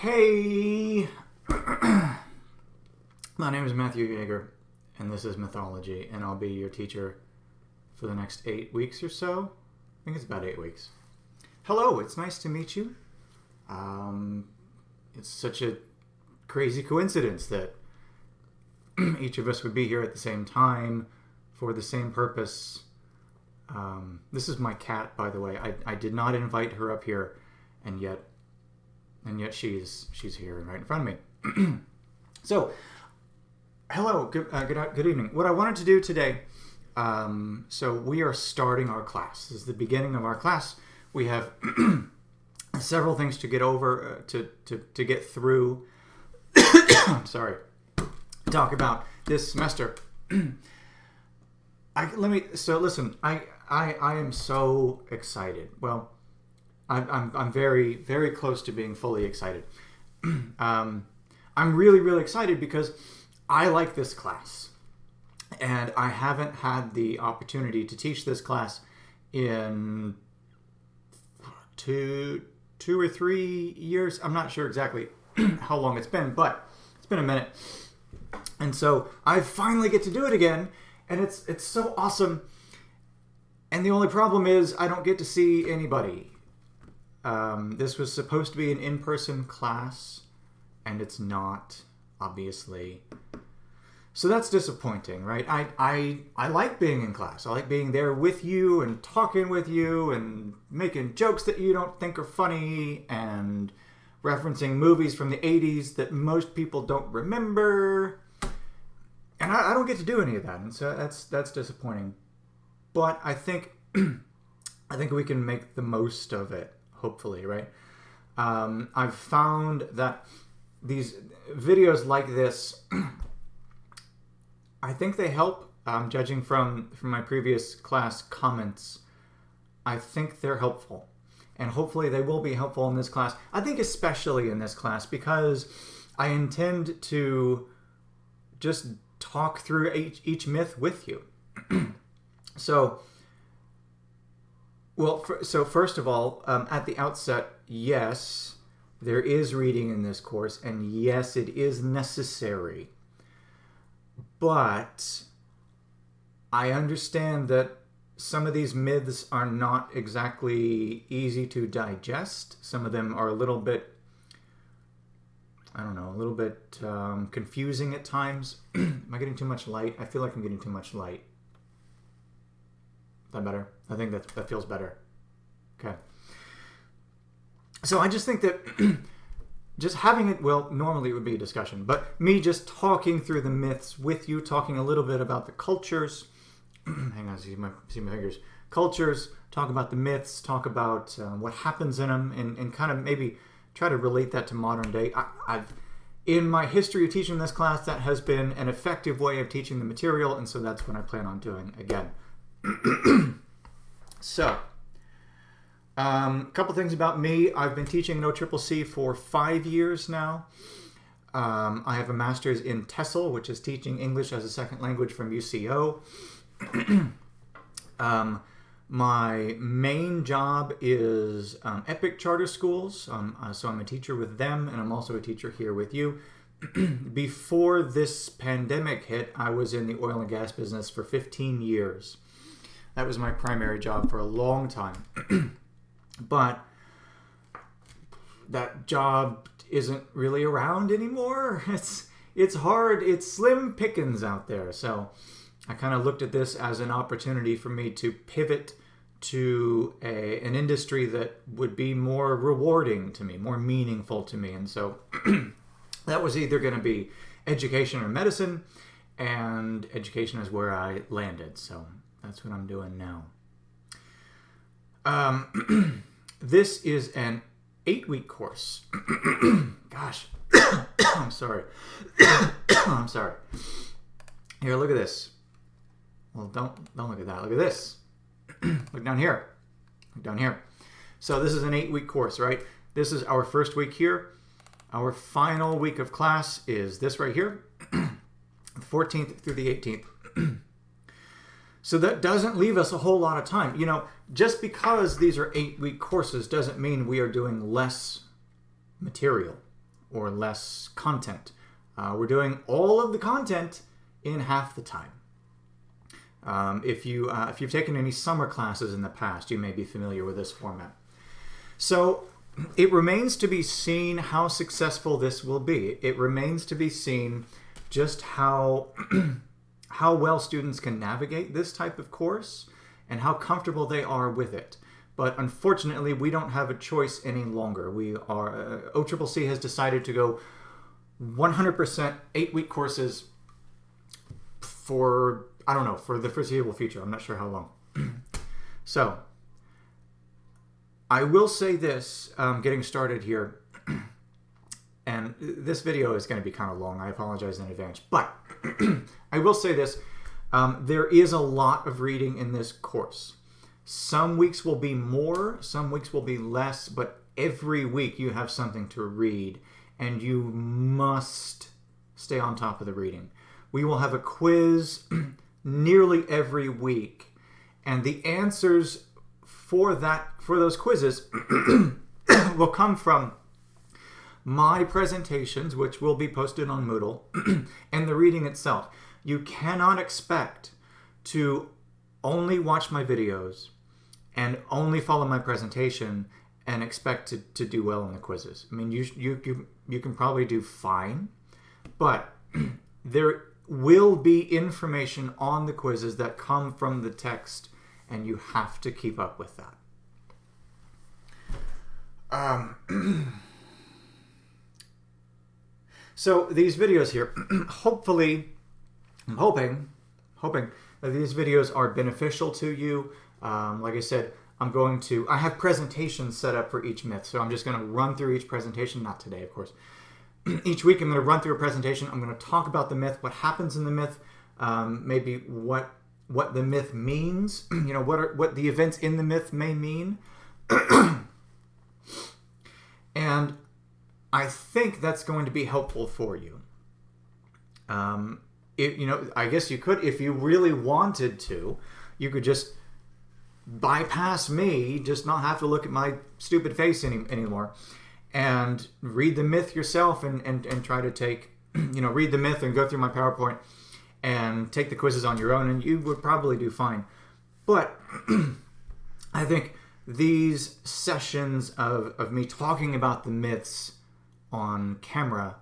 Hey! My name is Matthew Yeager, and this is Mythology, and I'll be your teacher for the next 8 weeks or so. I think it's about 8 weeks. Hello, it's nice to meet you. It's such a crazy coincidence that each of us would be here at the same time for the same purpose. This is my cat, by the way. I did not invite her up here, and yet she's here right in front of me. So, hello, good evening. What I wanted to do today, so we are starting our class. This is the beginning of our class. We have several things to get over, to get through. Sorry, talk about this semester. Listen. I am so excited. Well, I'm very, very close to being fully excited. I'm really, really excited because I like this class. And I haven't had the opportunity to teach this class in two or 3 years. I'm not sure exactly how long it's been, but it's been a minute. And so I finally get to do it again. And it's so awesome. And the only problem is I don't get to see anybody. This was supposed to be an in-person class, and it's not, obviously. So that's disappointing, right? I like being in class. I like being there with you and talking with you and making jokes that you don't think are funny and referencing movies from the 80s that most people don't remember. And I don't get to do any of that, and so that's disappointing. But I think we can make the most of it, hopefully, right? I've found that these videos like this, I think they help. Judging from my previous class comments, I think they're helpful. And hopefully they will be helpful in this class. I think especially in this class because I intend to just talk through each myth with you. So first of all, at the outset, yes, there is reading in this course, and yes, it is necessary. But I understand that some of these myths are not exactly easy to digest. Some of them are a little bit, confusing at times. Am I getting too much light? I feel like I'm getting too much light. Is that better? I think that feels better. Okay. So I just think that just having it, well, normally it would be a discussion, but me just talking through the myths with you, talking a little bit about the cultures. Hang on, see my fingers. Cultures, talk about the myths, talk about what happens in them, and kind of maybe try to relate that to modern day. In my history of teaching this class, that has been an effective way of teaching the material, and so that's what I plan on doing again. So, a couple things about me. I've been teaching NoCCC for 5 years now. I have a master's in TESOL, which is Teaching English as a Second Language from UCO. My main job is EPIC charter schools, so I'm a teacher with them, and I'm also a teacher here with you. Before this pandemic hit, I was in the oil and gas business for 15 years. That was my primary job for a long time. But that job isn't really around anymore. It's hard. It's slim pickings out there. So I kind of looked at this as an opportunity for me to pivot to an industry that would be more rewarding to me, more meaningful to me. And so that was either going to be education or medicine, and education is where I landed. So that's what I'm doing now. This is an 8-week course. Gosh, I'm sorry. I'm sorry. Here, look at this. Well, don't look at that. Look at this. Look down here. Look down here. So this is an 8-week course, right? This is our first week here. Our final week of class is this right here, the 14th through the 18th. So that doesn't leave us a whole lot of time. You know, just because these are 8-week courses doesn't mean we are doing less material. or less content. We're doing all of the content in half the time. If you've taken any summer classes in the past, you may be familiar with this format. So it remains to be seen how successful this will be. It remains to be seen just how well students can navigate this type of course and how comfortable they are with it. But unfortunately, we don't have a choice any longer. OCCC has decided to go 100% 8-week courses for, I don't know, for the foreseeable future. I'm not sure how long. So, I will say this, getting started here, and this video is going to be kind of long. I apologize in advance. But I will say this, there is a lot of reading in this course. Some weeks will be more, some weeks will be less, but every week you have something to read, and you must stay on top of the reading. We will have a quiz nearly every week, and the answers for those quizzes will come from my presentations, which will be posted on Moodle, and the reading itself. You cannot expect to only watch my videos and only follow my presentation and expect to do well in the quizzes. I mean, you can probably do fine, but there will be information on the quizzes that come from the text, and you have to keep up with that. So these videos here, hopefully, I'm hoping that these videos are beneficial to you. Like I said, I have presentations set up for each myth, so I'm just going to run through each presentation, not today, of course. Each week I'm going to run through a presentation. I'm going to talk about the myth, what happens in the myth, maybe what the myth means, what the events in the myth may mean. And I think that's going to be helpful for you. I guess you could, if you really wanted to, you could just bypass me, just not have to look at my stupid face anymore, and read the myth yourself and try to take, read the myth and go through my PowerPoint and take the quizzes on your own, and you would probably do fine. But I think these sessions of me talking about the myths on camera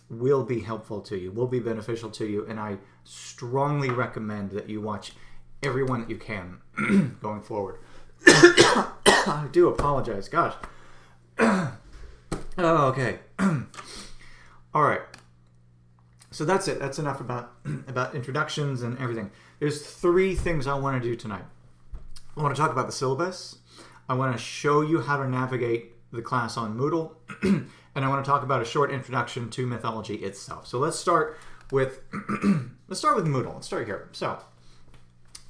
will be helpful to you, will be beneficial to you, and I strongly recommend that you watch every one that you can going forward. I do apologize, gosh. Okay. All right. So that's it. That's enough about introductions and everything. There's 3 things I want to do tonight. I want to talk about the syllabus. I want to show you how to navigate the class on Moodle. And I want to talk about a short introduction to mythology itself. So let's start with Moodle. Let's start here. So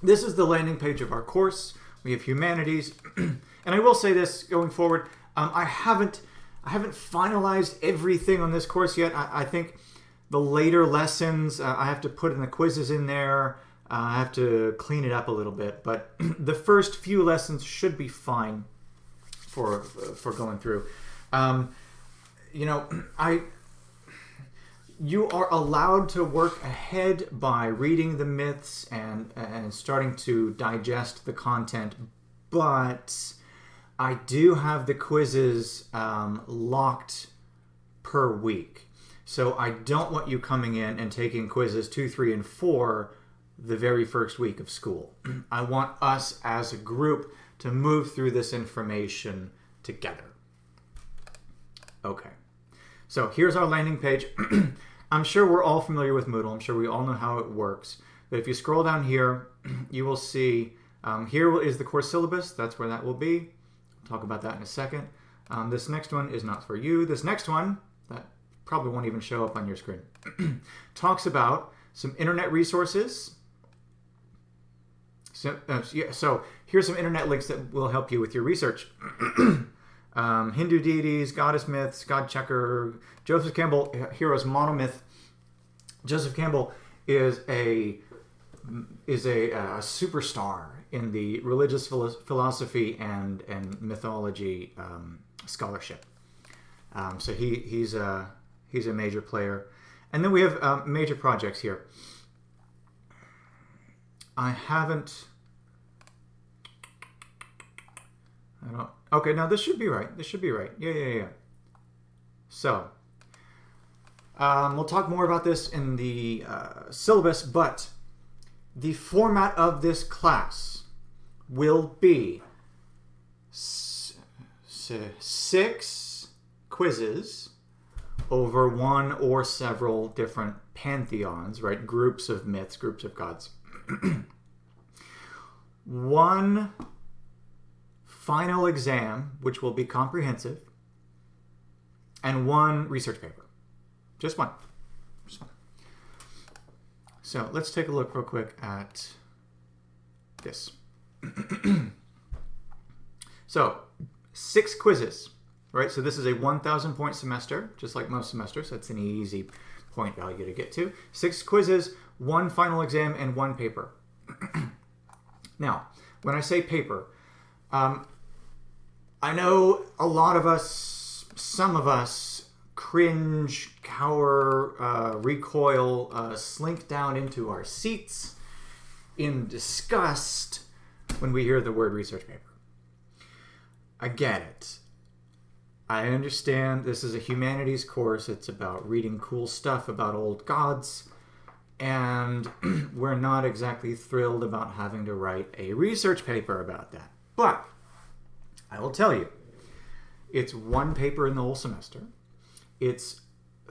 this is the landing page of our course. We have humanities. And I will say this going forward, I haven't finalized everything on this course yet. I think the later lessons, I have to put in the quizzes in there. I have to clean it up a little bit, but the first few lessons should be fine for going through. You are allowed to work ahead by reading the myths and starting to digest the content, but I do have the quizzes locked per week. So I don't want you coming in and taking quizzes 2, 3, and 4 the very first week of school. I want us as a group to move through this information together. Okay, so here's our landing page. I'm sure we're all familiar with Moodle. I'm sure we all know how it works. But if you scroll down here, you will see here is the course syllabus. That's where that will be. I'll talk about that in a second. This next one is not for you. This next one, that probably won't even show up on your screen, talks about some internet resources. So here's some internet links that will help you with your research. Hindu deities, goddess myths, God Checker, Joseph Campbell, Heroes Monomyth. Joseph Campbell is a superstar in the religious philosophy and mythology scholarship. So he's a major player. And then we have major projects here. Okay, now this should be right. Yeah. So, we'll talk more about this in the syllabus, but the format of this class will be 6 quizzes over one or several different pantheons, right? Groups of myths, groups of gods. One final exam, which will be comprehensive, and one research paper. Just one. So let's take a look real quick at this. So 6 quizzes, right? So this is a 1,000 point semester, just like most semesters. That's an easy point value to get to. 6 quizzes, 1 final exam, and 1 paper. Now, when I say paper, I know a lot of us, some of us, cringe, cower, recoil, slink down into our seats in disgust when we hear the word research paper. I get it. I understand this is a humanities course. It's about reading cool stuff about old gods. And we're not exactly thrilled about having to write a research paper about that. But I will tell you, it's 1 paper in the whole semester. It's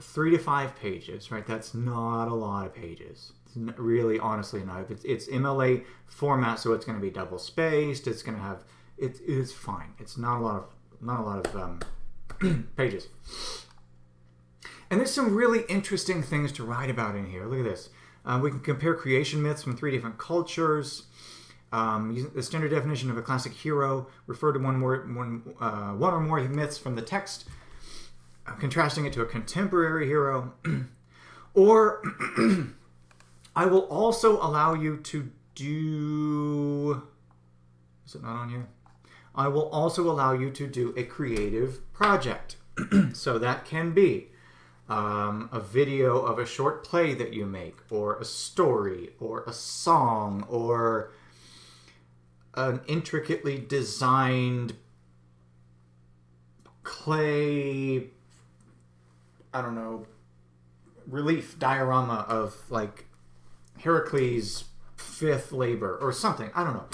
3 to 5 pages, right? That's not a lot of pages. It's really, honestly, not. It's MLA format, so it's going to be double spaced. It's going to have, it's fine. It's not a lot of pages. And there's some really interesting things to write about in here. Look at this. We can compare creation myths from 3 different cultures. Using the standard definition of a classic hero, refer to one or more myths from the text, contrasting it to a contemporary hero. Or I will also allow you to do... Is it not on here? I will also allow you to do a creative project. So that can be a video of a short play that you make, or a story, or a song, or an intricately designed clay, I don't know, relief diorama of like Heracles' 5th labor or something. I don't know.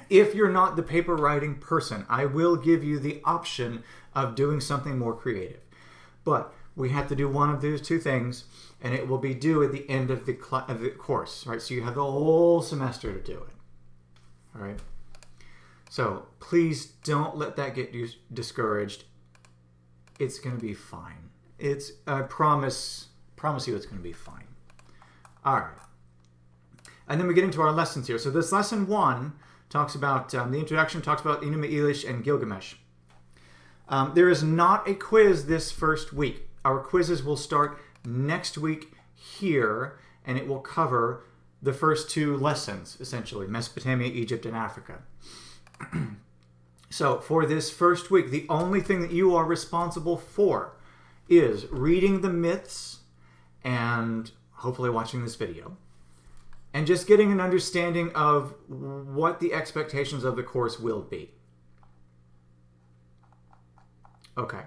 If you're not the paper writing person, I will give you the option of doing something more creative. But we have to do one of those 2 things, and it will be due at the end of the course, right? So you have the whole semester to do it, all right? So please don't let that get you discouraged. It's going to be fine. I promise you it's going to be fine. All right. And then we get into our lessons here. So this lesson 1 talks about, the introduction talks about Enuma Elish and Gilgamesh. There is not a quiz this first week. Our quizzes will start next week here, and it will cover the first 2 lessons, essentially, Mesopotamia, Egypt, and Africa. So for this first week, the only thing that you are responsible for is reading the myths and hopefully watching this video, and just getting an understanding of what the expectations of the course will be. Okay,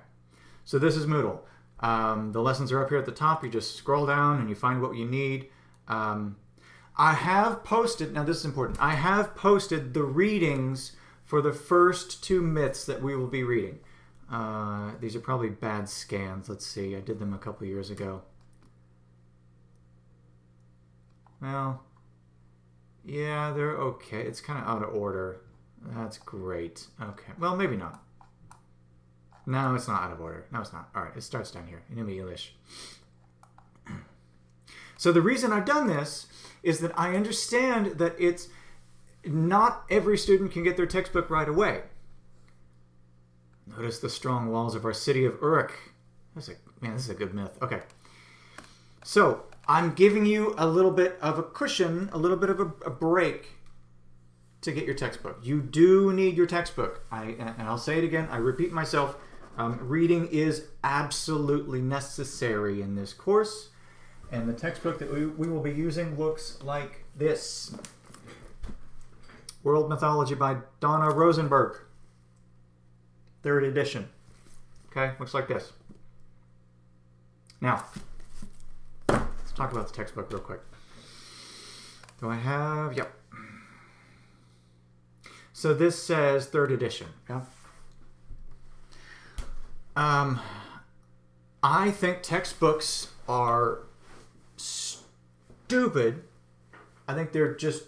so this is Moodle. The lessons are up here at the top. You just scroll down and you find what you need. I have posted, now this is important, I have posted the readings for the first 2 myths that we will be reading. These are probably bad scans. Let's see, I did them a couple years ago. Well, yeah, they're okay. It's kind of out of order. That's great. Okay, well, maybe not. No, it's not out of order. No, it's not. All right, it starts down here. Enuma Elish. So the reason I've done this is that I understand that it's not every student can get their textbook right away. Notice the strong walls of our city of Uruk. Man, this is a good myth. Okay. So I'm giving you a little bit of a cushion, a little bit of a break to get your textbook. You do need your textbook. And I'll say it again. I repeat myself. Reading is absolutely necessary in this course. And the textbook that we will be using looks like this. World Mythology by Donna Rosenberg. 3rd edition. Okay, looks like this. Now, let's talk about the textbook real quick. Do I have? Yep. So this says 3rd edition. Yeah. I think textbooks are stupid. I think they're just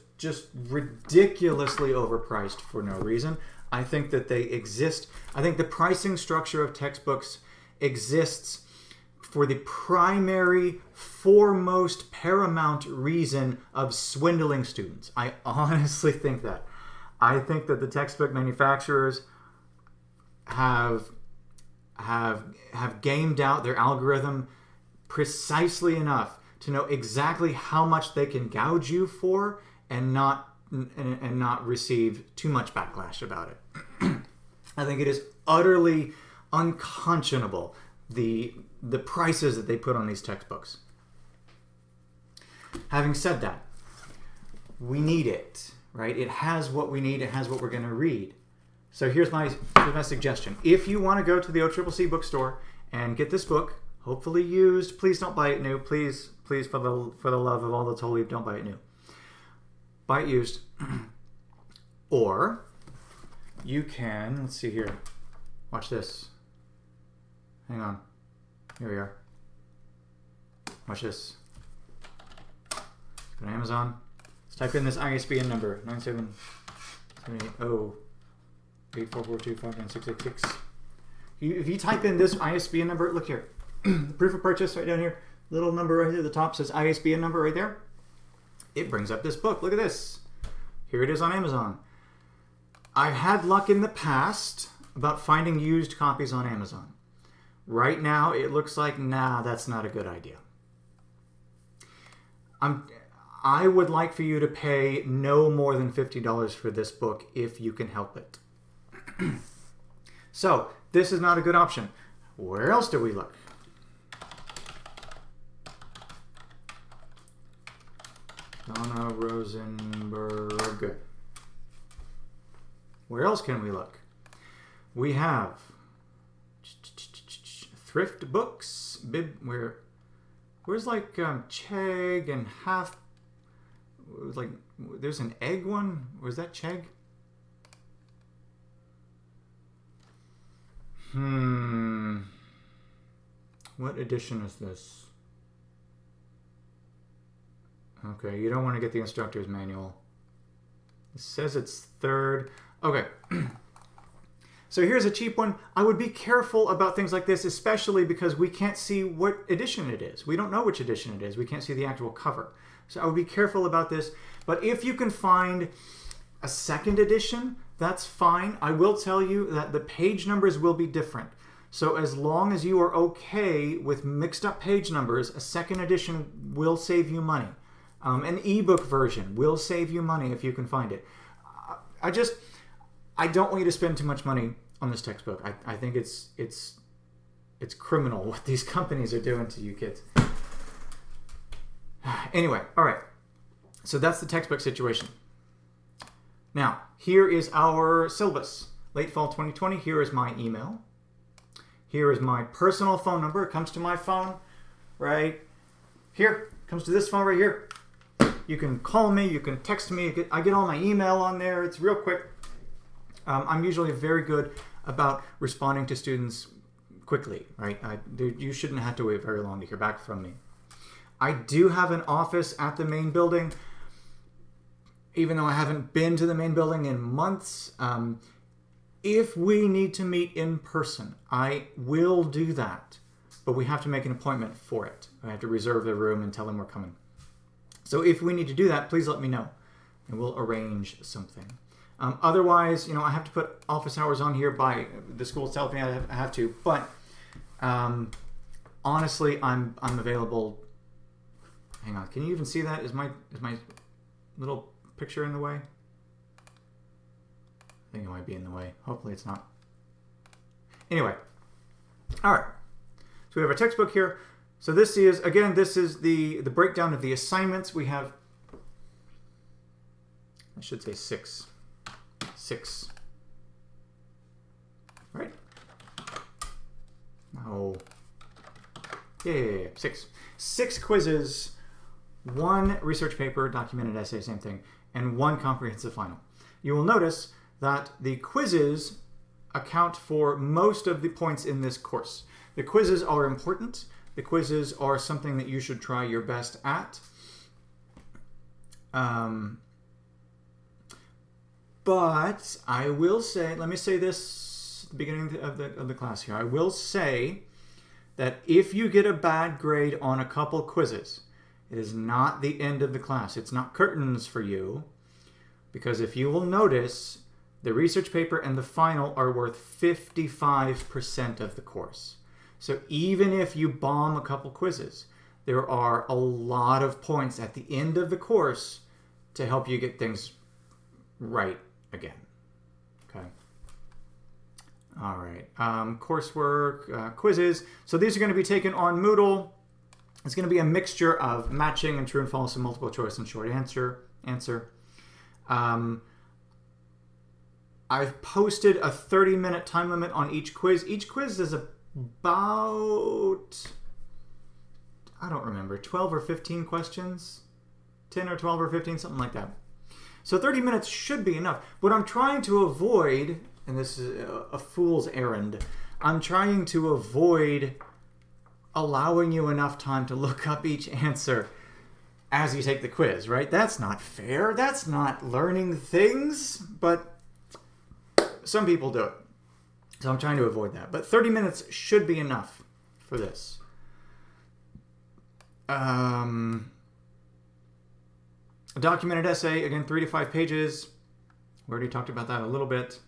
ridiculously overpriced for no reason. I think that they exist. I think the pricing structure of textbooks exists for the primary, foremost, paramount reason of swindling students. I honestly think that. I think that the textbook manufacturers have gamed out their algorithm precisely enough to know exactly how much they can gouge you for and not receive too much backlash about it. I think it is utterly unconscionable the prices that they put on these textbooks. Having said that, we need it, right? It has what we need. It has what we're going to read. So here's my suggestion. If you want to go to the OCCC bookstore and get this book, hopefully used, please don't buy it new. Please, for the love of all that's holy, don't buy it new. Buy it used. Or you can, let's see here. Watch this. Hang on. Here we are. Watch this. Let's go to Amazon. Let's type in this ISBN number, 97780-844259666. If you type in this ISBN number, look here. Proof of purchase right down here. Little number right here at the top says ISBN number right there. It brings up this book. Look at this. Here it is on Amazon. I've had luck in the past about finding used copies on Amazon. Right now, it looks like, nah, that's not a good idea. I would like for you to pay no more than $50 for this book if you can help it. So, this is not a good option. Where else do we look? Donna Rosenberg. Where else can we look? We have thrift books. Where's like Chegg and half? It was like there's an egg one. Was that Chegg? What edition is this? Okay, you don't want to get the instructor's manual. It says it's 3rd. Okay. So here's a cheap one. I would be careful about things like this, especially because we can't see what edition it is. We don't know which edition it is. We can't see the actual cover. So I would be careful about this. But if you can find a 2nd edition, that's fine. I will tell you that the page numbers will be different. So as long as you are okay with mixed up page numbers, a 2nd edition will save you money. An ebook version will save you money if you can find it. I don't want you to spend too much money on this textbook. I think it's criminal what these companies are doing to you kids. Anyway, all right. So that's the textbook situation. Now, here is our syllabus. Late fall 2020, here is my email. Here is my personal phone number. It comes to my phone right here. It comes to this phone right here. You can call me. You can text me. I get all my email on there. It's real quick. I'm usually very good about responding to students quickly, right? You shouldn't have to wait very long to hear back from me. I do have an office at the main building, even though I haven't been to the main building in months. If we need to meet in person, I will do that, but we have to make an appointment for it. I have to reserve the room and tell them we're coming. So if we need to do that, please let me know, and we'll arrange something. Otherwise, I have to put office hours on here by the school tells me I have to. But honestly, I'm available. Hang on, can you even see that? Is my little picture in the way? I think it might be in the way. Hopefully, it's not. Anyway, All right. So we have our textbook here. So this is, again, this is the breakdown of the assignments. We have, I should say 6. 6. Right? Oh. Yeah. 6. 6 quizzes, 1 research paper, documented essay, same thing, and 1 comprehensive final. You will notice that the quizzes account for most of the points in this course. The quizzes are important. The quizzes are something that you should try your best at. But I will say, let me say this at the beginning of the class here. I will say that if you get a bad grade on a couple quizzes, it is not the end of the class. It's not curtains for you, because if you will notice, the research paper and the final are worth 55% of the course. So even if you bomb a couple quizzes, there are a lot of points at the end of the course to help you get things right again. Okay. All right. Coursework, quizzes. So these are going to be taken on Moodle. It's going to be a mixture of matching and true and false and multiple choice and short answer. I've posted a 30-minute time limit on each quiz. Each quiz is about, I don't remember, 12 or 15 questions? 10 or 12 or 15, something like that. So 30 minutes should be enough. What I'm trying to avoid, and this is a fool's errand, I'm trying to avoid allowing you enough time to look up each answer as you take the quiz, right? That's not fair. That's not learning things, but some people do it. So I'm trying to avoid that. But 30 minutes should be enough for this. A documented essay, again, 3 to 5 pages. We already talked about that a little bit.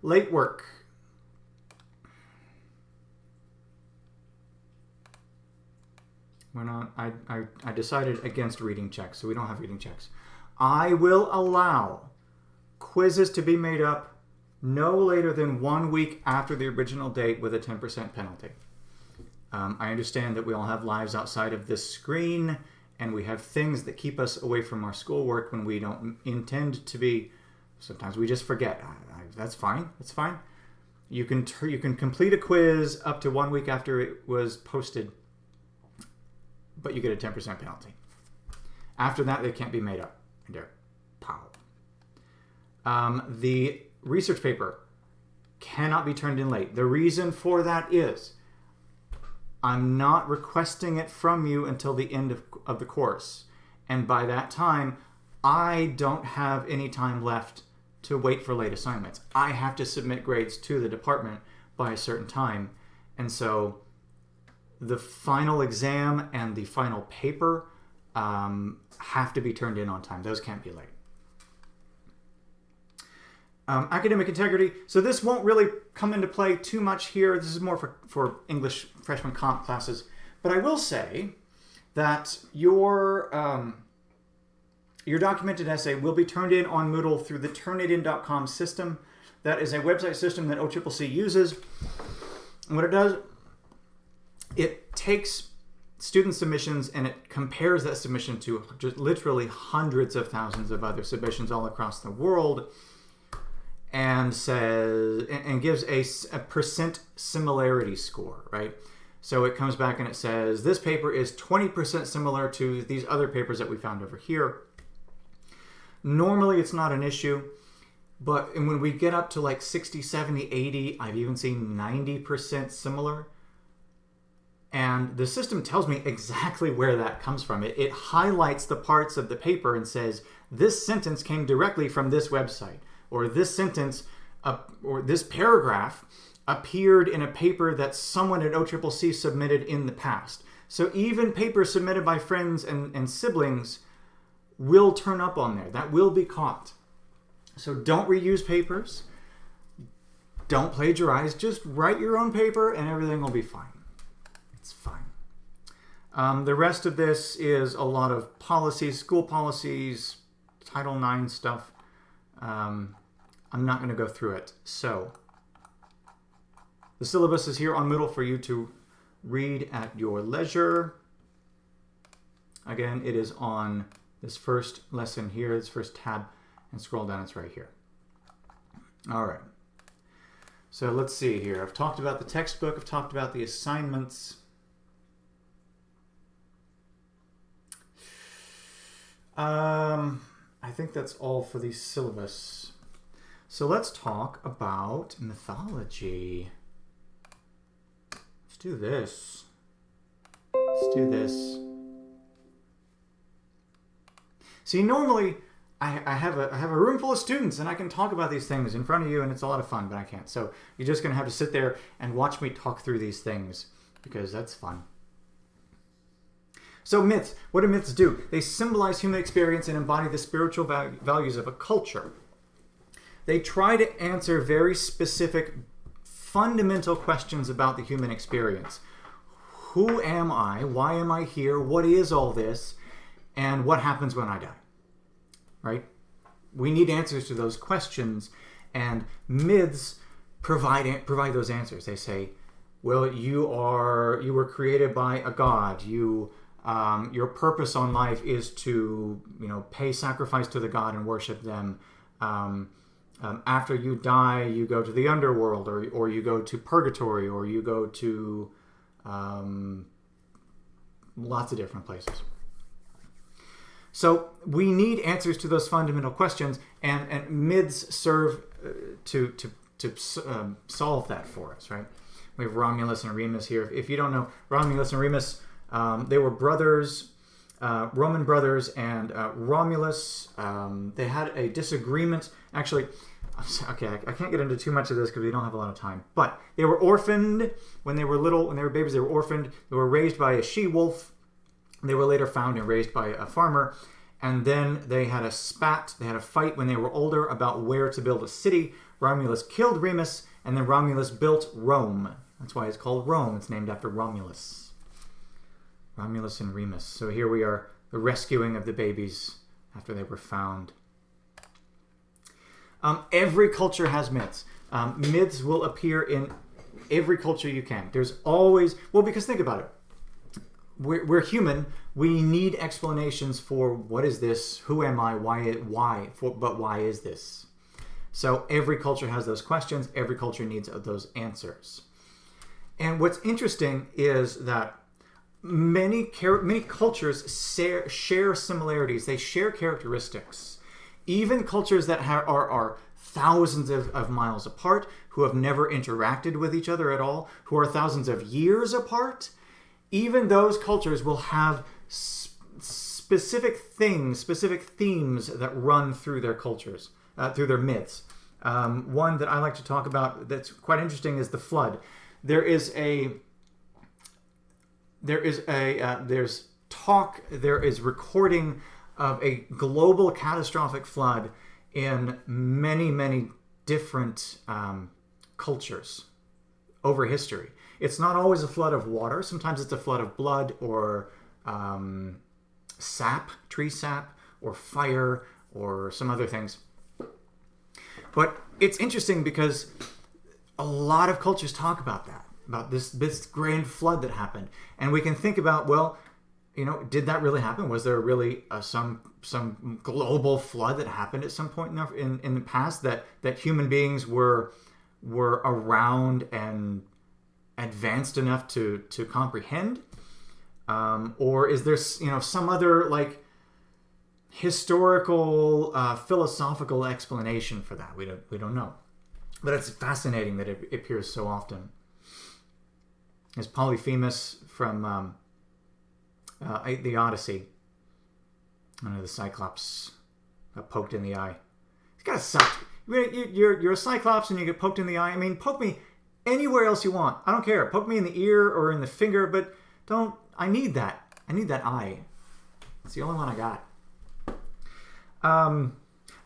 Late work. We're not, I decided against reading checks, so we don't have reading checks. I will allow quizzes to be made up no later than 1 week after the original date with a 10% penalty. I understand that we all have lives outside of this screen, and we have things that keep us away from our schoolwork when we don't intend to be. Sometimes we just forget. That's fine. That's fine. You can complete a quiz up to 1 week after it was posted, but you get a 10% penalty. After that, they can't be made up. There. Pow. The research paper cannot be turned in late. The reason for that is I'm not requesting it from you until the end of the course. And by that time, I don't have any time left to wait for late assignments. I have to submit grades to the department by a certain time. And so the final exam and the final paper have to be turned in on time. Those can't be late. Academic integrity. So this won't really come into play too much here. This is more for English freshman comp classes. But I will say that your documented essay will be turned in on Moodle through the turnitin.com system. That is a website system that OCCC uses. And what it does, it takes student submissions and it compares that submission to just literally hundreds of thousands of other submissions all across the world, and says and gives a percent similarity score, right? So it comes back and it says this paper is 20% similar to these other papers that we found over here. Normally it's not an issue, but when we get up to like 60, 70, 80, I've even seen 90% similar. And the system tells me exactly where that comes from. It highlights the parts of the paper and says, this sentence came directly from this website, or this sentence, or this paragraph appeared in a paper that someone at OCCC submitted in the past. So even papers submitted by friends and siblings will turn up on there. That will be caught. So don't reuse papers. Don't plagiarize. Just write your own paper and everything will be fine. It's fine. The rest of this is a lot of policies, school policies, Title IX stuff. I'm not going to go through it. So The syllabus is here on Moodle for you to read at your leisure. Again, it is on this first lesson here, this first tab, and scroll down, it's right here. All right. So let's see here. I've talked about the textbook. I've talked about the assignments. I think that's all for the syllabus. So let's talk about mythology. Let's do this. Let's do this. See, normally I have a room full of students and I can talk about these things in front of you and it's a lot of fun, but I can't. So you're just going to have to sit there and watch me talk through these things because that's fun. So myths, what do myths do? They symbolize human experience and embody the spiritual values of a culture. They try to answer very specific, fundamental questions about the human experience. Who am I? Why am I here? What is all this? And what happens when I die? Right? We need answers to those questions, and myths provide those answers. They say, well, you were created by a god. Your purpose on life is to, pay sacrifice to the god and worship them. After you die, you go to the underworld, or you go to purgatory, or you go to lots of different places. So we need answers to those fundamental questions, and myths serve to solve that for us, right? We have Romulus and Remus here. If you don't know, Romulus and Remus, they were brothers, Roman brothers, and Romulus, they had a disagreement. Actually, okay, I can't get into too much of this because we don't have a lot of time. But they were orphaned when they were little. When they were babies, they were orphaned. They were raised by a she-wolf. They were later found and raised by a farmer. And then they had a spat. They had a fight when they were older about where to build a city. Romulus killed Remus, and then Romulus built Rome. That's why it's called Rome. It's named after Romulus. Romulus and Remus. So here we are, the rescuing of the babies after they were found. Every culture has myths. Myths will appear in every culture you can. There's always, well, because think about it. We're human. We need explanations for what is this, who am I, but why is this? So every culture has those questions. Every culture needs those answers. And what's interesting is that many cultures share similarities. They share characteristics. Even cultures that are thousands of miles apart, who have never interacted with each other at all, who are thousands of years apart, even those cultures will have specific things, specific themes that run through their cultures, through their myths. One that I like to talk about that's quite interesting is the flood. There's recording of a global catastrophic flood in many, many different cultures over history. It's not always a flood of water. Sometimes it's a flood of blood or sap, tree sap, or fire, or some other things. But it's interesting because a lot of cultures talk about that, about this grand flood that happened. And we can think about, well, did that really happen? Was there really some global flood that happened at some point in the past that human beings were around and advanced enough to comprehend? Or is there some other historical philosophical explanation for that? We don't know. But it's fascinating that it appears so often. There's Polyphemus from the Odyssey. The Cyclops got poked in the eye. It's gotta suck. You're a Cyclops and you get poked in the eye. I mean, poke me anywhere else you want. I don't care. Poke me in the ear or in the finger, but don't. I need that. I need that eye. It's the only one I got.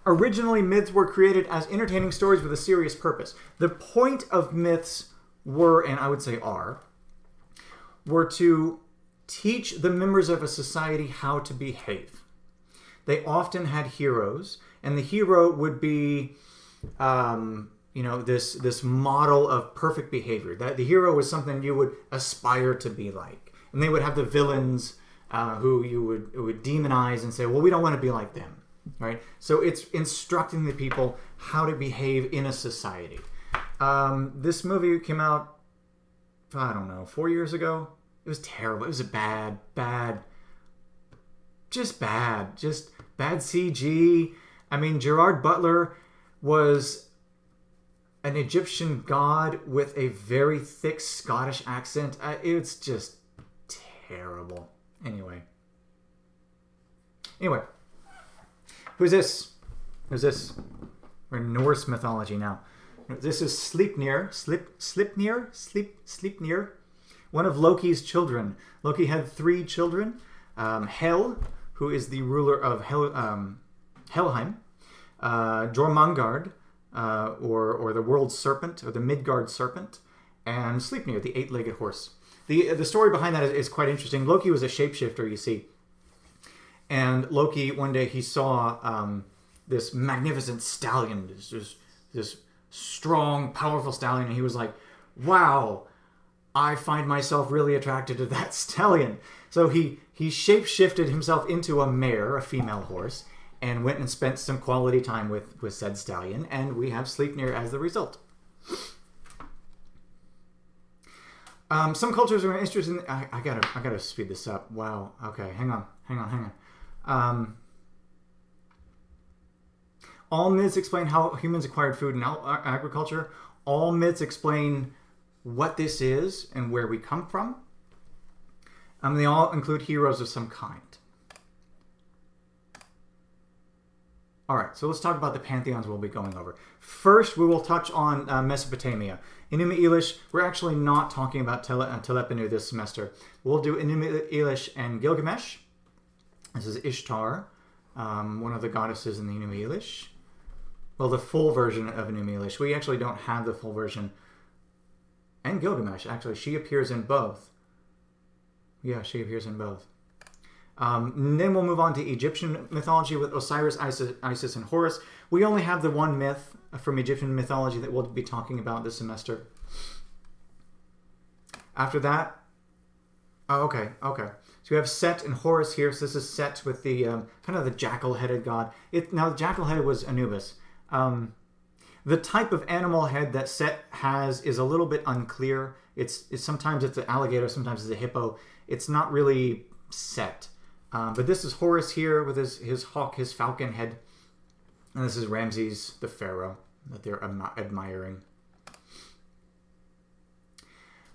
Originally, myths were created as entertaining stories with a serious purpose. The point of myths were, and I would say were to teach the members of a society how to behave. They often had heroes, and the hero would be this model of perfect behavior. That the hero was something you would aspire to be like, and they would have the villains who you would demonize and say, well, we don't want to be like them, right? So it's instructing the people how to behave in a society. This movie came out, I don't know, 4 years ago. It was terrible. It was a bad CG. I mean, Gerard Butler was an Egyptian god with a very thick Scottish accent. It's just terrible. Anyway. Who's this? We're in Norse mythology now. This is Sleipnir. Sleipnir. One of Loki's children. Loki had 3 children. Hel, who is the ruler of Helheim. Jormungand, or the world serpent, or the Midgard serpent, and Sleipnir, the 8-legged horse. The story behind that is quite interesting. Loki was a shapeshifter, you see. And Loki, one day, he saw this magnificent stallion, this strong, powerful stallion, and he was like, wow, I find myself really attracted to that stallion. So he shape-shifted himself into a mare, a female horse, and went and spent some quality time with said stallion, and we have Sleipnir as the result. Some cultures are interested in... I gotta speed this up. Wow. Okay, hang on. All myths explain how humans acquired food and agriculture. All myths explain what this is and where we come from. They all include heroes of some kind. All right, so let's talk about the pantheons we'll be going over. First, we will touch on Mesopotamia. Enuma Elish, we're actually not talking about Telepanu this semester. We'll do Enuma Elish and Gilgamesh. This is Ishtar, one of the goddesses in the Enuma Elish. Well, the full version of Enuma Elish. We actually don't have the full version. And Gilgamesh, actually. She appears in both. Yeah, she appears in both. And then we'll move on to Egyptian mythology with Osiris, Isis, and Horus. We only have the one myth from Egyptian mythology that we'll be talking about this semester. After that... Oh, okay. So we have Set and Horus here. So this is Set with the kind of the jackal-headed god. Now, the jackal-headed was Anubis. The type of animal head that Set has is a little bit unclear. It's sometimes it's an alligator, sometimes it's a hippo. It's not really Set. But this is Horus here with his hawk, his falcon head. And this is Ramses the pharaoh that they're admiring.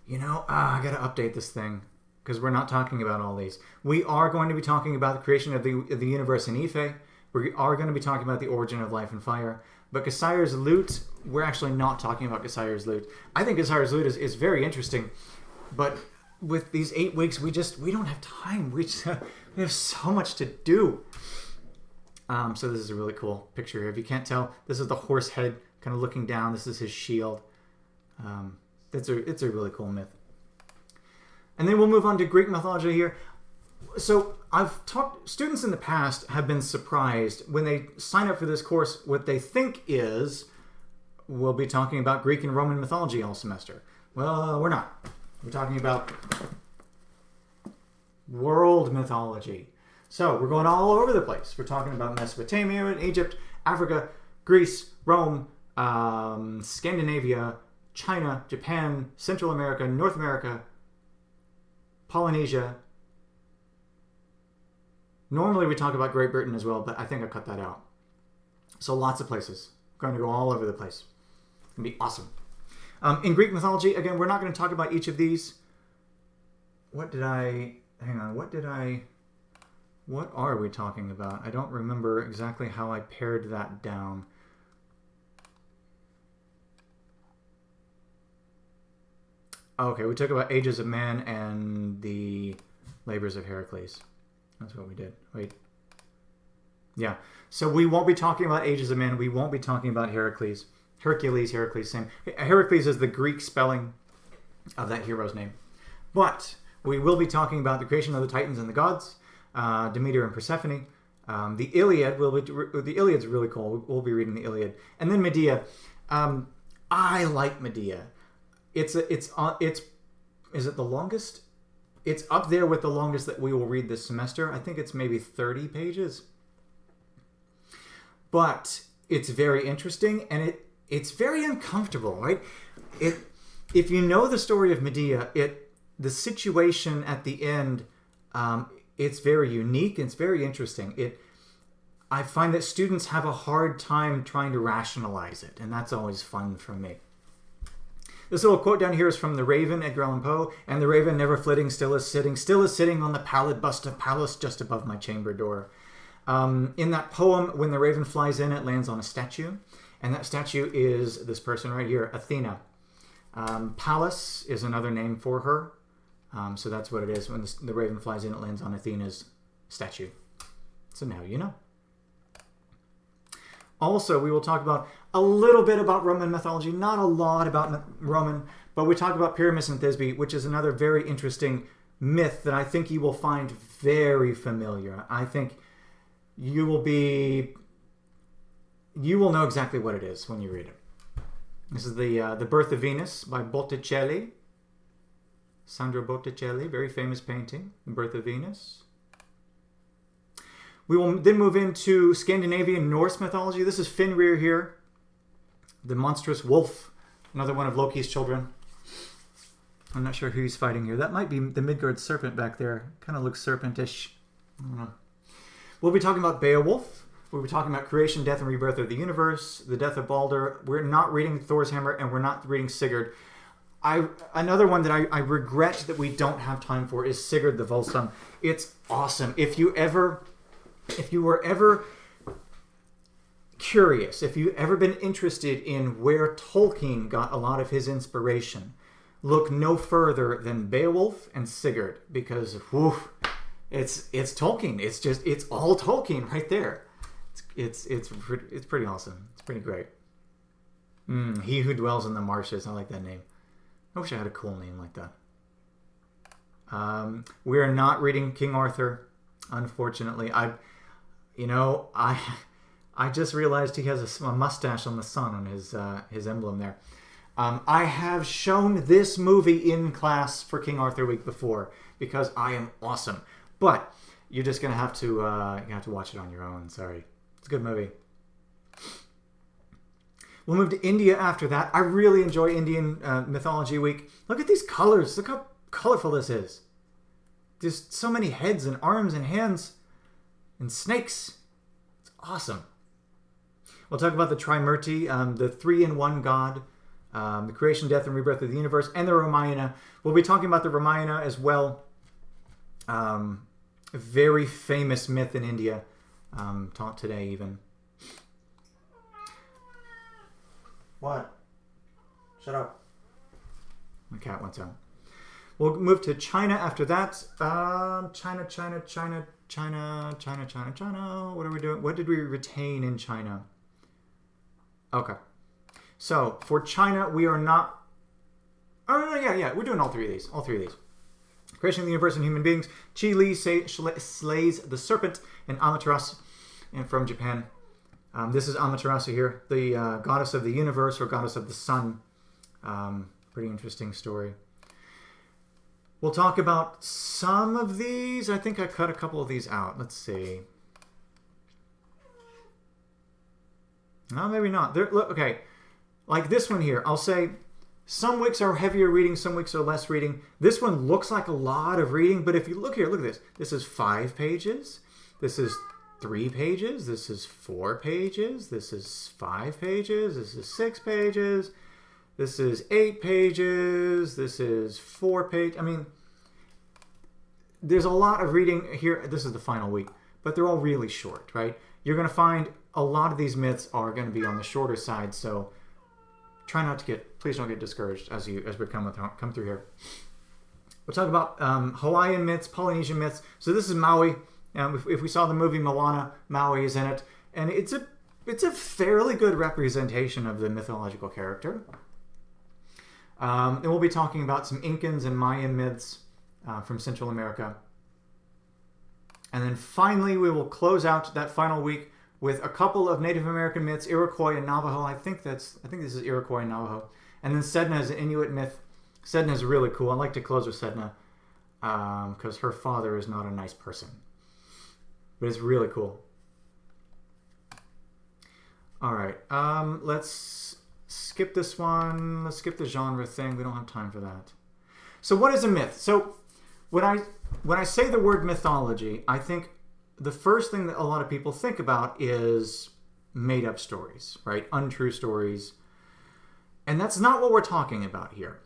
I gotta update this thing because we're not talking about all these. We are going to be talking about the creation of the universe in Ife. We are going to be talking about the origin of life and fire. But Gessayer's lute, we're actually not talking about Gessayer's lute. I think Gessayer's lute is very interesting. But with these 8 weeks, we don't have time. We have so much to do. So this is a really cool picture here. If you can't tell, this is the horse head kind of looking down. This is his shield. It's a really cool myth. And then we'll move on to Greek mythology here. So students in the past have been surprised when they sign up for this course. What they think is we'll be talking about Greek and Roman mythology all semester. Well, we're not. We're talking about world mythology. So we're going all over the place. We're talking about Mesopotamia and Egypt, Africa, Greece, Rome, Scandinavia, China, Japan, Central America, North America, Polynesia. Normally we talk about Great Britain as well, but I think I cut that out. So lots of places. We're going to go all over the place. It's going to be awesome. In Greek mythology, again, we're not going to talk about each of these. What are we talking about? I don't remember exactly how I pared that down. Okay, we talked about Ages of Man and the Labors of Heracles. That's what we did. Wait. Yeah. So we won't be talking about Ages of Man. We won't be talking about Heracles. Heracles, same. Heracles is the Greek spelling of that hero's name. But we will be talking about the creation of the Titans and the gods, Demeter and Persephone. The Iliad. The Iliad's really cool. We'll be reading the Iliad. And then Medea. I like Medea. Is it the longest? It's up there with the longest that we will read this semester. I think it's maybe 30 pages. But it's very interesting, and it's very uncomfortable, right? If you know the story of Medea, the situation at the end, it's very unique. It's very interesting. I find that students have a hard time trying to rationalize it, and that's always fun for me. This little quote down here is from The Raven, Edgar Allan Poe. And the raven, never flitting, still is sitting on the pallid bust of Pallas just above my chamber door. In that poem, when the raven flies in, it lands on a statue. And that statue is this person right here, Athena. Pallas is another name for her. So that's what it is. When the raven flies in, it lands on Athena's statue. So now you know. Also, we will talk about a little bit about Roman mythology, not a lot about Roman, but we talk about Pyramus and Thisbe, which is another very interesting myth that I think you will find very familiar. I think you will know exactly what it is when you read it. This is the Birth of Venus by Botticelli. Sandro Botticelli, very famous painting, The Birth of Venus. We will then move into Scandinavian Norse mythology. This is Fenrir here, the monstrous wolf, another one of Loki's children. I'm not sure who he's fighting here. That might be the Midgard serpent back there. Kind of looks serpentish. I don't know. We'll be talking about Beowulf. We'll be talking about creation, death, and rebirth of the universe, the death of Balder. We're not reading Thor's hammer, and we're not reading Sigurd. Another one that I regret that we don't have time for is Sigurd the Volsung. It's awesome. If you were ever curious, if you've ever been interested in where Tolkien got a lot of his inspiration, look no further than Beowulf and Sigurd, because it's Tolkien. It's all Tolkien right there. It's pretty awesome. It's pretty great. He Who Dwells in the Marshes. I like that name. I wish I had a cool name like that. We are not reading King Arthur, unfortunately. I just realized he has a mustache on the sun on his emblem there. I have shown this movie in class for King Arthur Week before because I am awesome. But you're just gonna have to watch it on your own. Sorry, it's a good movie. We'll move to India after that. I really enjoy Indian Mythology Week. Look at these colors. Look how colorful this is. There's so many heads and arms and hands and snakes. It's awesome. We'll talk about the Trimurti, the 3-in-1 God, the creation, death, and rebirth of the universe, and the Ramayana. We'll be talking about the Ramayana as well. A very famous myth in India, taught today even. What? Shut up. My cat wants out. We'll move to China after that. China. What are we doing? What did we retain in China? Okay. So, for China, we are not... Oh, no, yeah. We're doing all three of these. Creation of the universe and human beings. Chi Li slays the serpent, and Amaterasu, and from Japan. This is Amaterasu here, the goddess of the universe or goddess of the sun. Pretty interesting story. We'll talk about some of these. I think I cut a couple of these out. Let's see. No, maybe not. Look, okay, like this one here. I'll say some weeks are heavier reading, some weeks are less reading. This one looks like a lot of reading, but if you look here, look at this. This is 5 pages. This is 3 pages. This is 4 pages. This is 5 pages. This is 6 pages. This is 8 pages. This is 4 pages. I mean, there's a lot of reading here. This is the final week, but they're all really short, right? You're going to find a lot of these myths are going to be on the shorter side, so please don't get discouraged as we come through here. We'll talk about Hawaiian myths, Polynesian myths. So this is Maui. If we saw the movie Moana, Maui is in it, and it's a fairly good representation of the mythological character. And we'll be talking about some Incans and Mayan myths from Central America. And then finally, we will close out that final week with a couple of Native American myths, Iroquois and Navajo. I think this is Iroquois and Navajo. And then Sedna is an Inuit myth. Sedna is really cool. I like to close with Sedna because her father is not a nice person. But it's really cool. All right. Let's skip this one. Let's skip the genre thing. We don't have time for that. So what is a myth? So when I say the word mythology, I think the first thing that a lot of people think about is made-up stories, right? Untrue stories. And that's not what we're talking about here.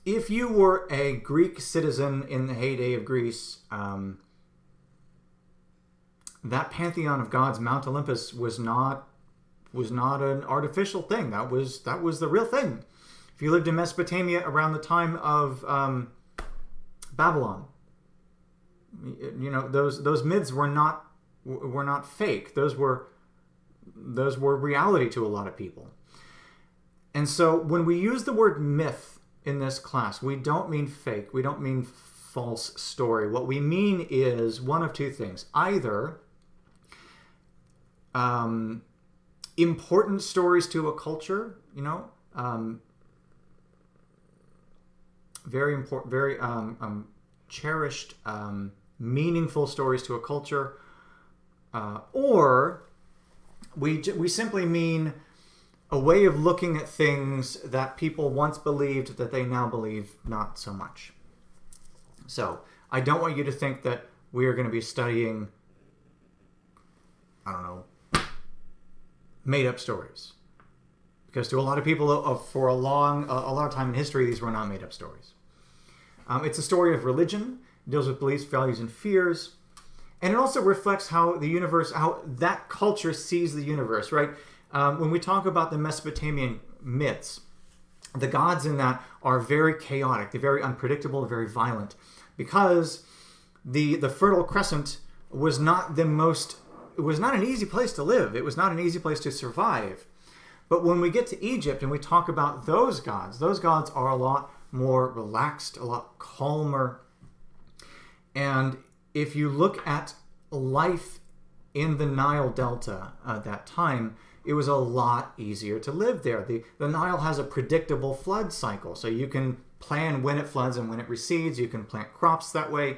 If you were a Greek citizen in the heyday of Greece, that pantheon of gods, Mount Olympus, was not an artificial thing. That was the real thing. If you lived in Mesopotamia around the time of Babylon, you know, those myths were not fake. Those were reality to a lot of people. And so when we use the word myth in this class, we don't mean fake. We don't mean false story. What we mean is one of two things. Either important stories to a culture, you know, very important, very cherished, meaningful stories to a culture, or we simply mean a way of looking at things that people once believed that they now believe not so much. So I don't want you to think that we are going to be studying, I don't know, made-up stories, because to a lot of people for a lot of time in history, these were not made-up stories. It's a story of religion. It deals with beliefs, values, and fears, and it also reflects how the universe, how that culture sees the universe. Right? When we talk about the Mesopotamian myths, the gods in that are very chaotic. They're very unpredictable. Very violent, because the Fertile Crescent was not the most. It was not an easy place to live. It was not an easy place to survive. But when we get to Egypt and we talk about those gods are a lot more relaxed, a lot calmer. And if you look at life in the Nile Delta at that time, it was a lot easier to live there. The Nile has a predictable flood cycle, so you can plan when it floods and when it recedes. You can plant crops that way.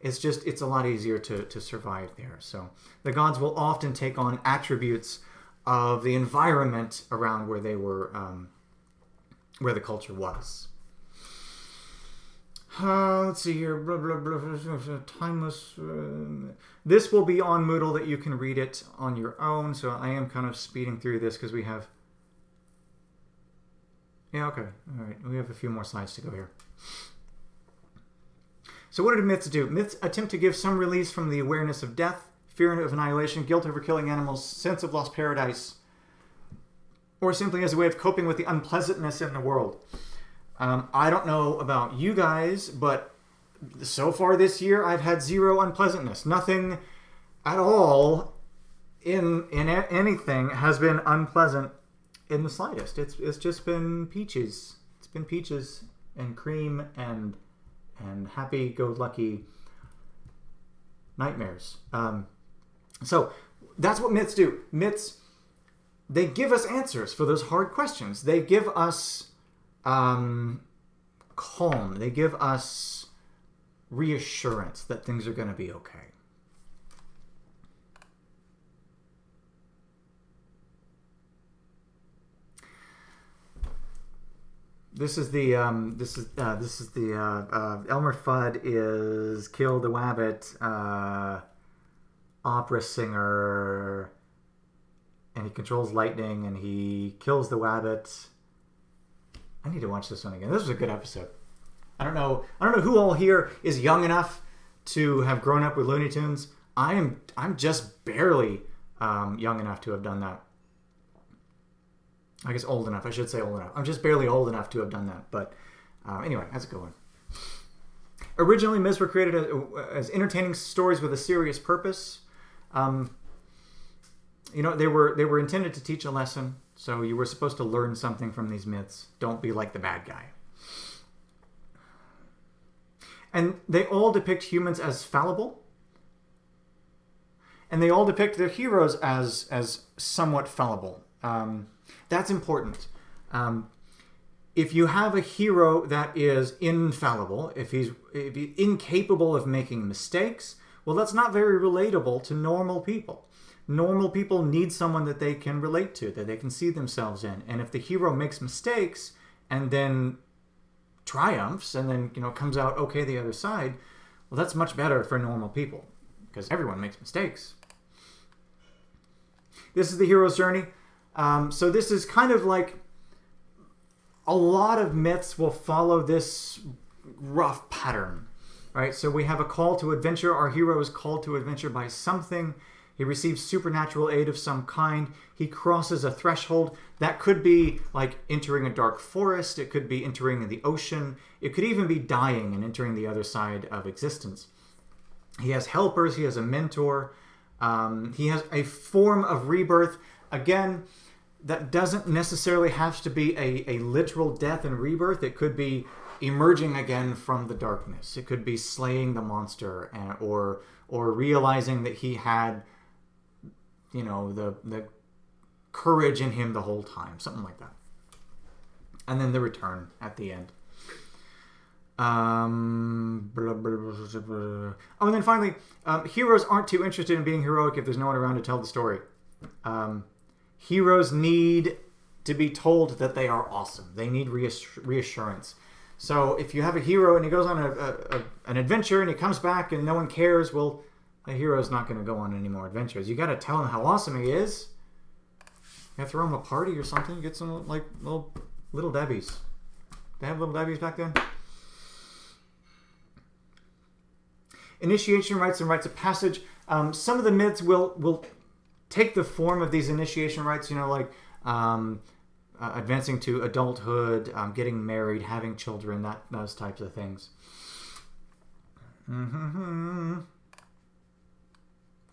It's a lot easier to survive there. So the gods will often take on attributes of the environment around where they were, where the culture was. Let's see here. Blah, blah, blah, blah, timeless. This will be on Moodle that you can read it on your own. So I am kind of speeding through this because we have... Yeah, okay. All right. We have a few more slides to go here. So what did myths do? Myths attempt to give some release from the awareness of death, fear of annihilation, guilt over killing animals, sense of lost paradise, or simply as a way of coping with the unpleasantness in the world. I don't know about you guys, but so far this year I've had zero unpleasantness. Nothing at all in anything has been unpleasant in the slightest. It's just been peaches. It's been peaches and cream and happy-go-lucky nightmares. So that's what myths do. Myths, they give us answers for those hard questions. They give us calm. They give us reassurance that things are going to be okay. This is the Elmer Fudd is Kill the Wabbit opera singer, and he controls lightning and he kills the wabbit. I need to watch this one again. This was a good episode. I don't know who all here is young enough to have grown up with Looney Tunes. I'm just barely young enough to have done that. I guess old enough. I should say old enough. I'm just barely old enough to have done that. But anyway, how's it going? Originally, myths were created as entertaining stories with a serious purpose. They were intended to teach a lesson. So you were supposed to learn something from these myths. Don't be like the bad guy. And they all depict humans as fallible. and they all depict their heroes as somewhat fallible. That's important. If you have a hero that is infallible, if he's incapable of making mistakes, well, that's not very relatable to normal people. Normal people need someone that they can relate to, that they can see themselves in. And if the hero makes mistakes and then triumphs and then, comes out okay the other side, well, that's much better for normal people because everyone makes mistakes. This is the hero's journey. So this is kind of like a lot of myths will follow this rough pattern, right? So we have a call to adventure. Our hero is called to adventure by something. He receives supernatural aid of some kind. He crosses a threshold. That could be like entering a dark forest. It could be entering the ocean. It could even be dying and entering the other side of existence. He has helpers. He has a mentor. He has a form of rebirth. Again, that doesn't necessarily have to be a literal death and rebirth. It could be emerging again from the darkness. It could be slaying the monster or realizing that he had, the courage in him the whole time. Something like that. And then the return at the end. And then finally, heroes aren't too interested in being heroic if there's no one around to tell the story. Heroes need to be told that they are awesome. They need reassurance. So if you have a hero and he goes on an adventure and he comes back and no one cares, well, the hero's not going to go on any more adventures. You got to tell him how awesome he is. You got to throw him a party or something. Get some like little Debbies. They have little Debbies back then. Initiation rites and rites of passage. Some of the myths will take the form of these initiation rites, advancing to adulthood, getting married, having children, those types of things.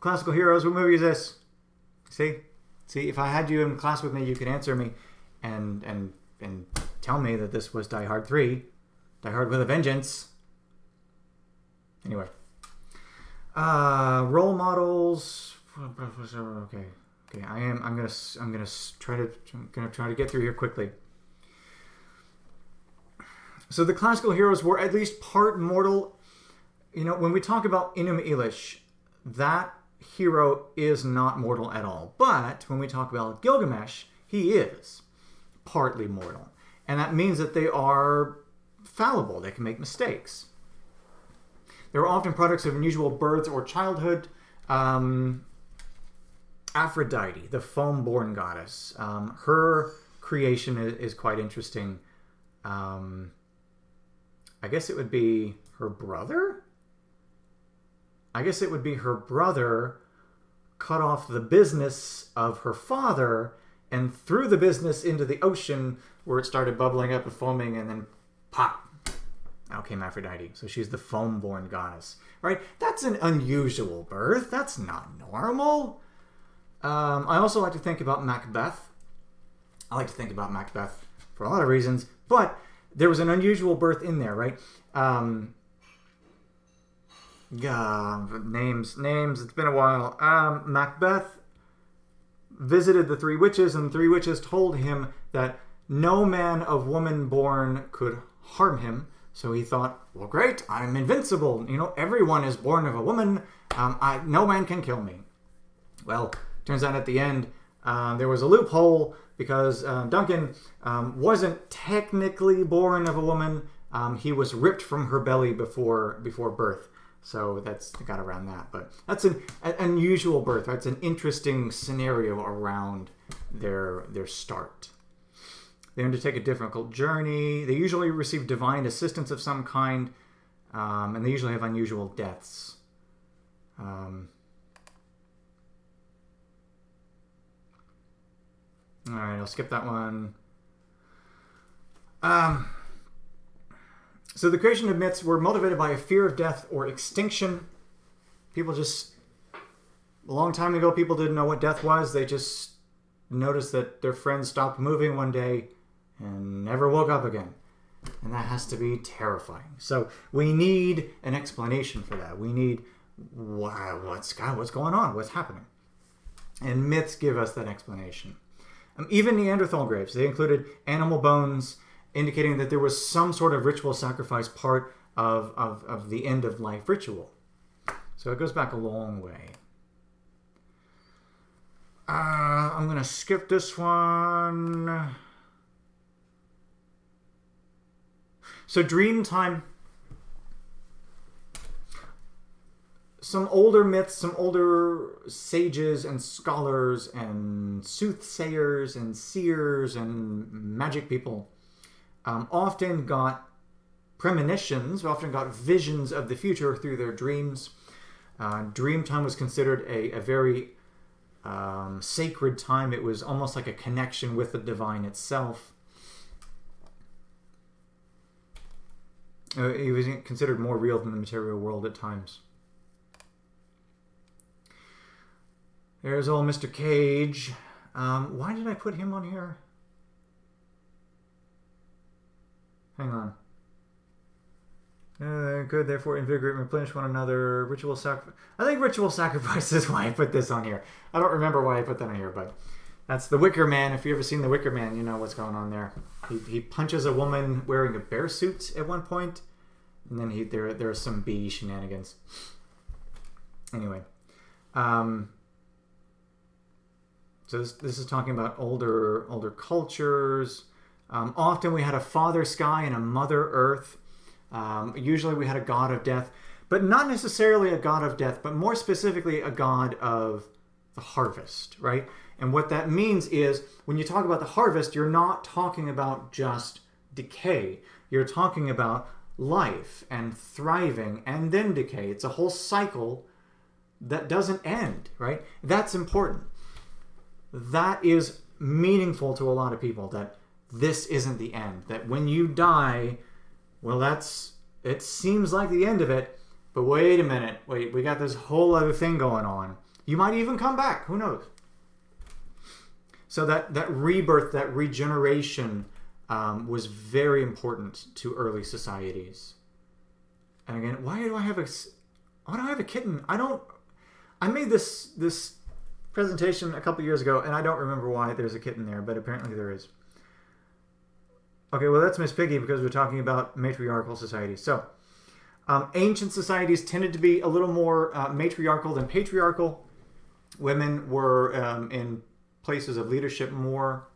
Classical heroes, what movie is this? See, if I had you in class with me, you could answer me and tell me that this was Die Hard 3, Die Hard with a Vengeance. Anyway. Role models. Okay. I'm gonna try to get through here quickly. So the classical heroes were at least part mortal. When we talk about Enum Elish, that hero is not mortal at all. But when we talk about Gilgamesh, he is partly mortal, and that means that they are fallible. They can make mistakes. They were often products of unusual births or childhood. Aphrodite, the foam-born goddess. Her creation is quite interesting. I guess it would be her brother? I guess it would be her brother cut off the business of her father and threw the business into the ocean where it started bubbling up and foaming and then pop. Out came Aphrodite. So she's the foam-born goddess, right? That's an unusual birth. That's not normal. I also like to think about Macbeth. I like to think about Macbeth for a lot of reasons, but there was an unusual birth in there, right? Names. It's been a while. Macbeth visited the three witches, and the three witches told him that no man of woman born could harm him. So he thought, well, great, I'm invincible. Everyone is born of a woman. No man can kill me. Well, turns out at the end, there was a loophole because Duncan wasn't technically born of a woman. He was ripped from her belly before birth. So that's got around that. But that's an unusual birth. Right? It's an interesting scenario around their start. They undertake a difficult journey. They usually receive divine assistance of some kind. And they usually have unusual deaths. All right, I'll skip that one. So the creation of myths were motivated by a fear of death or extinction. A long time ago, people didn't know what death was. They just noticed that their friends stopped moving one day and never woke up again. And that has to be terrifying. So we need an explanation for that. We need what's going on? What's happening? And myths give us that explanation. Even Neanderthal graves, they included animal bones, indicating that there was some sort of ritual sacrifice part of the end of life ritual. So it goes back a long way. I'm going to skip this one. So dream time. Some older myths, some older sages and scholars and soothsayers and seers and magic people often got premonitions, often got visions of the future through their dreams. Dream time was considered a very sacred time. It was almost like a connection with the divine itself. It was considered more real than the material world at times. There's old Mr. Cage. Why did I put him on here? Hang on. Could therefore invigorate and replenish one another. Ritual sacrifice. I think ritual sacrifice is why I put this on here. I don't remember why I put that on here, but that's the Wicker Man. If you've ever seen the Wicker Man, you know what's going on there. He punches a woman wearing a bear suit at one point, and then there are some bee shenanigans. Anyway, so this is talking about older cultures. Often we had a father sky and a mother earth. Usually we had a god of death, but not necessarily a god of death, but more specifically a god of the harvest, right? And what that means is when you talk about the harvest, you're not talking about just decay. You're talking about life and thriving and then decay. It's a whole cycle that doesn't end, right? That's important. That is meaningful to a lot of people, that this isn't the end. That when you die, well, it seems like the end of it, but wait a minute. Wait, we got this whole other thing going on. You might even come back. Who knows? So that rebirth, that regeneration was very important to early societies. And again, why do I have a kitten? I made this presentation a couple years ago, and I don't remember why there's a kitten there, but apparently there is. Okay, well, that's Miss Piggy because we're talking about matriarchal societies. So, ancient societies tended to be a little more matriarchal than patriarchal. Women were in places of leadership more.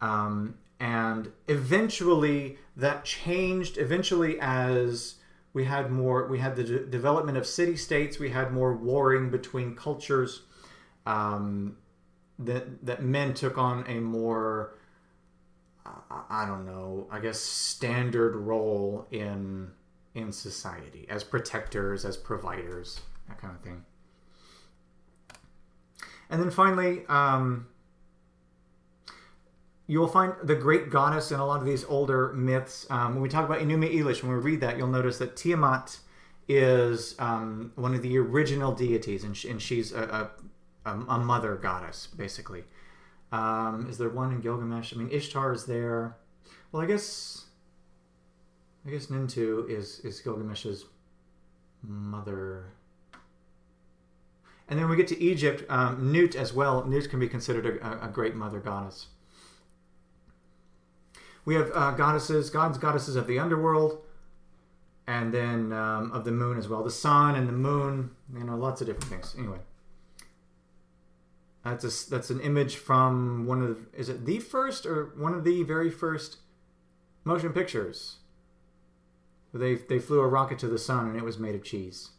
And eventually that changed. Eventually, as we had the development of city-states, we had more warring between cultures. That men took on a more, I don't know, I guess standard role in society as protectors, as providers, that kind of thing. And then finally, you will find the great goddess in a lot of these older myths. When we talk about Enuma Elish, when we read that, you'll notice that Tiamat is one of the original deities, and she's a mother goddess, basically. Is there one in Gilgamesh? I mean, Ishtar is there. Well, I guess Nintu is Gilgamesh's mother. And then we get to Egypt, Nut as well. Nut can be considered a great mother goddess. We have goddesses of the underworld, and then of the moon as well. The sun and the moon, lots of different things. Anyway. That's an image from one of the very first motion pictures. They flew a rocket to the sun and it was made of cheese.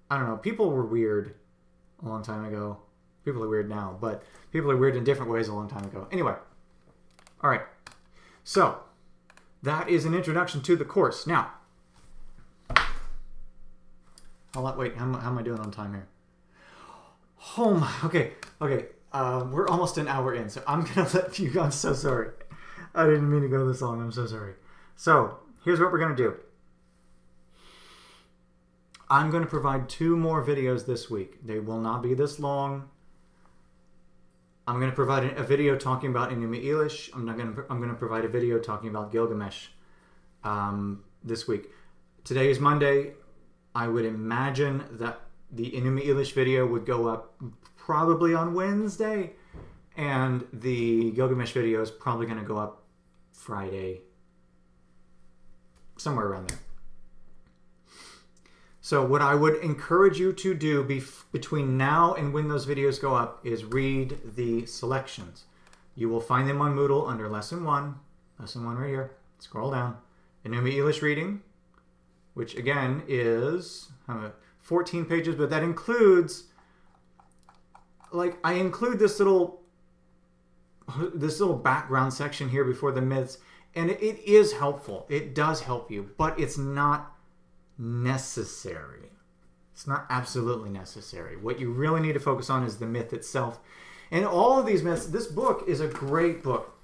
I don't know. People were weird a long time ago. People are weird now, but people are weird in different ways a long time ago. Anyway, all right. So that is an introduction to the course. Now, wait. How am I doing on time here? Oh my, okay. We're almost an hour in, so I'm gonna let you go. I'm so sorry. I didn't mean to go this long. I'm so sorry. So here's what we're gonna do. I'm gonna provide 2 more videos this week. They will not be this long. I'm gonna provide a video talking about Enuma Elish. I'm gonna provide a video talking about Gilgamesh this week. Today is Monday. I would imagine that the Enuma Elish video would go up probably on Wednesday, and the Gilgamesh video is probably going to go up Friday, somewhere around there. So what I would encourage you to do between now and when those videos go up is read the selections. You will find them on Moodle under Lesson 1. Lesson 1 right here. Scroll down. Enuma Elish reading, which again is 14 pages, but that includes, like, I include this little background section here before the myths, and it is helpful. It does help you, but it's not necessary. It's not absolutely necessary. What you really need to focus on is the myth itself. And all of these myths, this book is a great book.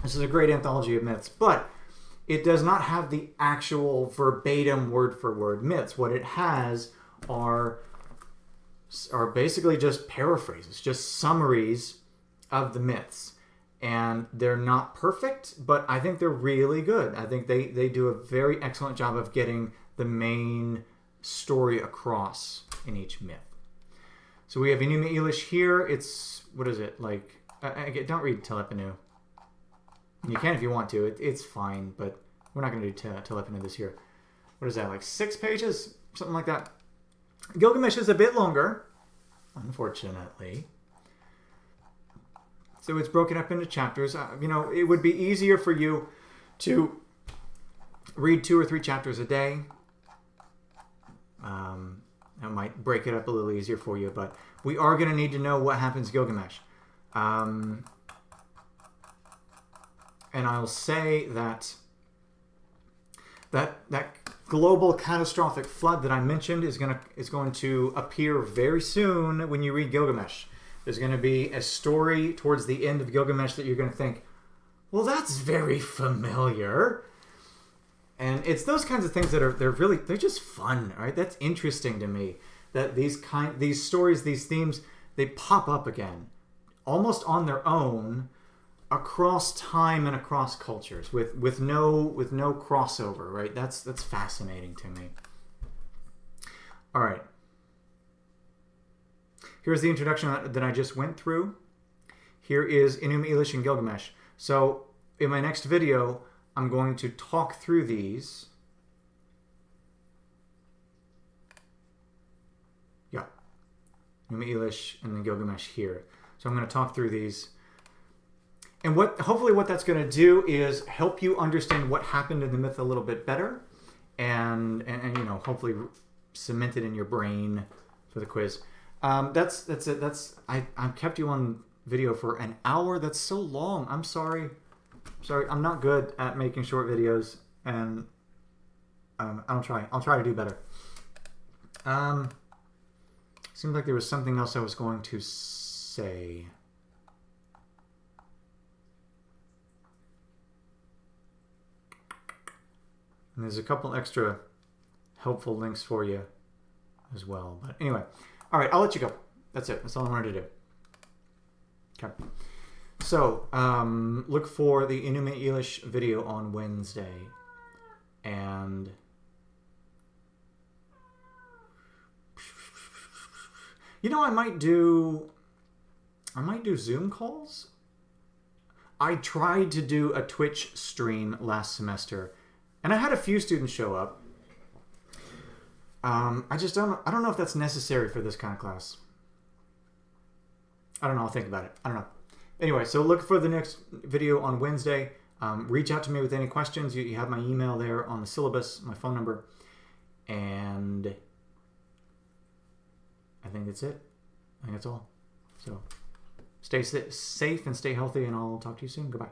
This is a great anthology of myths, but it does not have the actual verbatim word for word myths. What it has are basically just paraphrases, just summaries of the myths. And they're not perfect, but I think they're really good. I think they do a very excellent job of getting the main story across in each myth. So we have Enuma Elish here. It's, what is it, like, don't read Telepanu. You can if you want to. It's fine, but we're not going to do Telepanu this year. What is that, like 6 pages? Something like that. Gilgamesh is a bit longer, unfortunately. So it's broken up into chapters. It would be easier for you to read 2 or 3 chapters a day. That might break it up a little easier for you, but we are going to need to know what happens to Gilgamesh. And I'll say that global catastrophic flood that I mentioned is going to appear very soon when you read Gilgamesh. There's going to be a story towards the end of Gilgamesh that you're going to think, well, that's very familiar. And it's those kinds of things that they're just fun, right? That's interesting to me, that these stories, these themes, they pop up again, almost on their own, across time and across cultures, with no crossover, right? That's fascinating to me. All right. Here's the introduction that I just went through. Here is Enuma Elish and Gilgamesh. So in my next video, I'm going to talk through these. Yeah. Enuma Elish and then Gilgamesh here. So I'm going to talk through these. And hopefully what that's going to do is help you understand what happened in the myth a little bit better, and hopefully cement it in your brain for the quiz. That's it. I've kept you on video for an hour. That's so long. I'm sorry. I'm not good at making short videos, and I'll try to do better. Seems like there was something else I was going to say. And there's a couple extra helpful links for you as well. But anyway, all right, I'll let you go. That's it. That's all I wanted to do. Okay. So look for the Enuma Elish video on Wednesday, and I might do Zoom calls. I tried to do a Twitch stream last semester, and I had a few students show up. I don't know if that's necessary for this kind of class. I don't know. I'll think about it. I don't know. Anyway, so look for the next video on Wednesday. Reach out to me with any questions. You have my email there on the syllabus, my phone number. And I think that's it. I think that's all. So stay safe and stay healthy, and I'll talk to you soon. Goodbye.